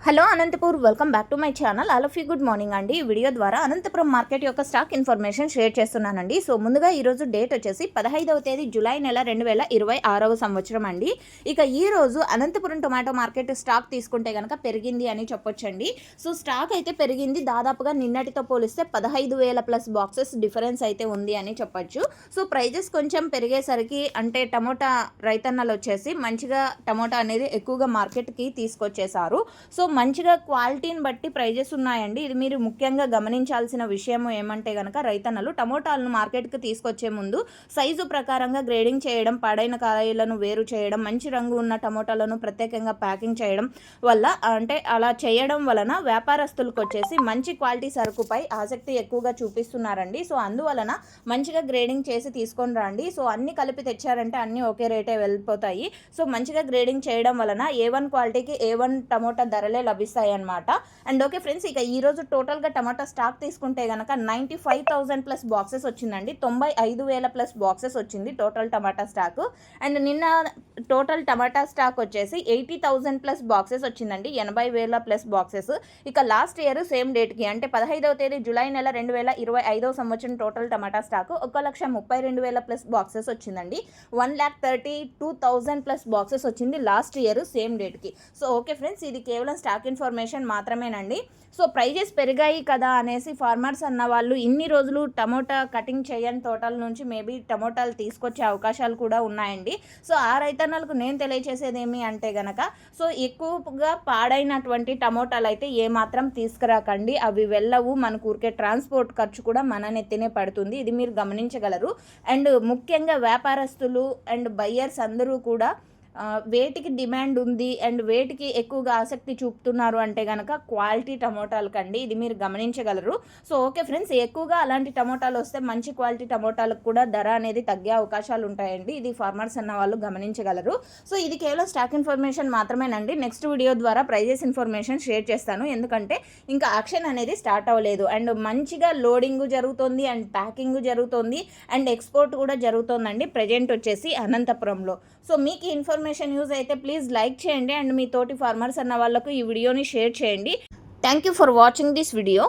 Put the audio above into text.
Hello Anantapur, welcome back to my channel. All of you good morning అండి. ఈ video ద్వారా Anantapuram market యొక్క stock information share చేస్తున్నానండి. So ముందుగా ఈరోజు డేట్ వచ్చేసి 15వ తేదీ జూలై నెల 2026వ సంవత్సరం అండి. ఇక ఈరోజు అనంతపురం టొమాటో మార్కెట్ స్టాక్ తీసుకుంటే కనుక పెరిగింది అని చెప్పొచ్చండి. సో స్టాక్ అయితే పెరిగింది, దాదాపుగా నిన్నటితో పోలిస్తే 15,000 ప్లస్ బాక్సెస్ డిఫరెన్స్ అయితే ఉంది అని చెప్పొచ్చు. సో ప్రైజెస్ కొంచెం పెరిగేసరికి అంటే టమోటా రైతన్నలు వచ్చేసి మంచిగా టమోటా అనేది ఎక్కువగా మార్కెట్కి తీసుకొచ్చేసారు. సో మంచిగా క్వాలిటీని బట్టి ప్రైజెస్ ఉన్నాయండి. ఇది మీరు ముఖ్యంగా గమనించాల్సిన విషయం ఏమంటే కనుక రైతన్నలు టమోటాలను మార్కెట్కి తీసుకొచ్చే ముందు సైజు ప్రకారంగా గ్రేడింగ్ చేయడం, పాడైన కాయలను వేరు చేయడం, మంచి రంగు ఉన్న టమోటాలను ప్రత్యేకంగా ప్యాకింగ్ చేయడం వల్ల అంటే అలా చేయడం వలన వ్యాపారస్తులకు వచ్చేసి మంచి క్వాలిటీ సరుకుపై ఆసక్తి ఎక్కువగా చూపిస్తున్నారండి. సో అందువలన మంచిగా గ్రేడింగ్ చేసి తీసుకొని రండి. సో అన్ని కలిపి తెచ్చారంటే అన్నీ ఒకే రేటే వెళ్ళిపోతాయి. సో మంచిగా గ్రేడింగ్ చేయడం వలన A1 క్వాలిటీకి A1 టమోటా ధరలే లభిస్తాయి అన్నమాట. అండ్ ఓకే ఫ్రెండ్స్, ఇక ఈరోజు టోటల్గా టమాటా స్టాక్ తీసుకుంటే కనుక 95,000 ప్లస్ బాక్సెస్ వచ్చిందండి. 95,000 ప్లస్ బాక్సెస్ వచ్చింది టోటల్ టమాటా స్టాక్. అండ్ నిన్న టోటల్ టమాటా స్టాక్ వచ్చేసి 80,000 ప్లస్ బాక్సెస్ వచ్చిందండి, 80,000 ప్లస్ బాక్సెస్. ఇక లాస్ట్ ఇయర్ సేమ్ డేట్కి అంటే 15వ తేదీ జూలై నెల 2025వ సంవత్సరం టోటల్ టమాటా స్టాక్ 1,32,000 ప్లస్ బాక్సెస్ వచ్చిందండి. 1,32,000 ప్లస్ బాక్సెస్ వచ్చింది లాస్ట్ ఇయర్ సేమ్ డేట్కి. సో ఓకే ఫ్రెండ్స్, ఇది కేవలం స్టాక్ ఇన్ఫర్మేషన్ మాత్రమేనండి. సో ప్రైజెస్ పెరిగాయి కదా అనేసి ఫార్మర్స్ అన్న వాళ్ళు ఇన్ని రోజులు టమోటా కటింగ్ చేయని తోటల నుంచి మేబీ టమోటాలు తీసుకొచ్చే అవకాశాలు కూడా ఉన్నాయండి. సో ఆ రైతన్నలకు నేను తెలియచేసేది ఏమి అంటే గనక, సో ఎక్కువగా పాడైనటువంటి టమోటాలు అయితే ఏమాత్రం తీసుకురాకండి. అవి వెళ్ళవు, మనకు ఊరికే ట్రాన్స్పోర్ట్ ఖర్చు కూడా మన నెత్తినే పడుతుంది. ఇది మీరు గమనించగలరు. అండ్ ముఖ్యంగా వ్యాపారస్తులు అండ్ బయ్యర్స్ అందరూ కూడా వేటికి డిమాండ్ ఉంది అండ్ వేటికి ఎక్కువగా ఆసక్తి చూపుతున్నారు అంటే కనుక క్వాలిటీ టమోటాలకండి. ఇది మీరు గమనించగలరు. సో ఓకే ఫ్రెండ్స్, ఎక్కువగా అలాంటి టమోటాలు వస్తే మంచి క్వాలిటీ టమోటాలకు కూడా ధర అనేది తగ్గే అవకాశాలు ఉంటాయండి. ఇది ఫార్మర్స్ అన్న వాళ్ళు గమనించగలరు. సో ఇది కేవలం స్టాక్ ఇన్ఫర్మేషన్ మాత్రమేనండి. నెక్స్ట్ వీడియో ద్వారా ప్రైజెస్ ఇన్ఫర్మేషన్ షేర్ చేస్తాను, ఎందుకంటే ఇంకా యాక్షన్ అనేది స్టార్ట్ అవ్వలేదు. అండ్ మంచిగా లోడింగ్ జరుగుతుంది అండ్ ప్యాకింగ్ జరుగుతుంది అండ్ ఎక్స్పోర్ట్ కూడా జరుగుతుందండి ప్రజెంట్ వచ్చేసి అనంతపురంలో. సో మీకు ఇన్ఫర్మేషన్ యూజ్ అయితే ప్లీజ్ లైక్ చేయండి అండ్ మీ తోటి ఫార్మర్స్ అన్న వాళ్ళకు ఈ వీడియోని షేర్ చేయండి. Thank you for watching this video.